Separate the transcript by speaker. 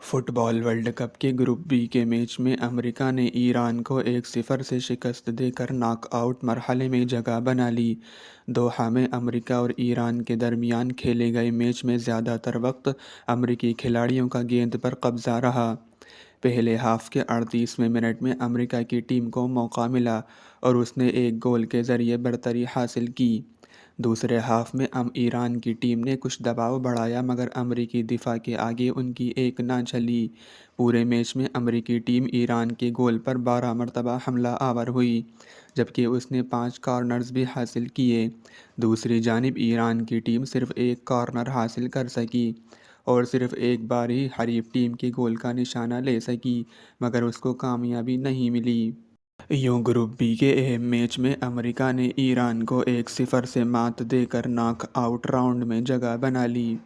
Speaker 1: Fit بال world cup کے group B کے match میں امریکہ نے ایران کو 1-0 سے شکست دے کر ناک آؤٹ مرحلے میں جگہ بنا لی۔ دوحہ میں امریکہ اور ایران کے درمیان کھیلے گئے میچ میں زیادہ تر وقت امریکی کھلاڑیوں کا گیند پر قبضہ رہا۔ پہلے ہاف کے 38ویں منٹ میں امریکہ کی ٹیم کو موقع ملا اور اس نے ایک گول کے ذریعے برتری حاصل کی۔ دوسرے ہاف میں ایران کی ٹیم نے کچھ دباؤ بڑھایا مگر امریکی دفاع کے آگے ان کی ایک نہ چلی۔ پورے میچ میں امریکی ٹیم ایران کے گول پر 12 مرتبہ حملہ آور ہوئی جبکہ اس نے 5 کارنرز بھی حاصل کیے۔ دوسری جانب ایران کی ٹیم صرف ایک کارنر حاصل کر سکی اور صرف ایک بار ہی حریف ٹیم کے گول کا نشانہ لے سکی مگر اس کو کامیابی نہیں ملی۔ یوں گروپ بی کے اہم میچ میں امریکہ نے ایران کو 1-0 سے مات دے کر ناک آؤٹ راؤنڈ میں جگہ بنا لی۔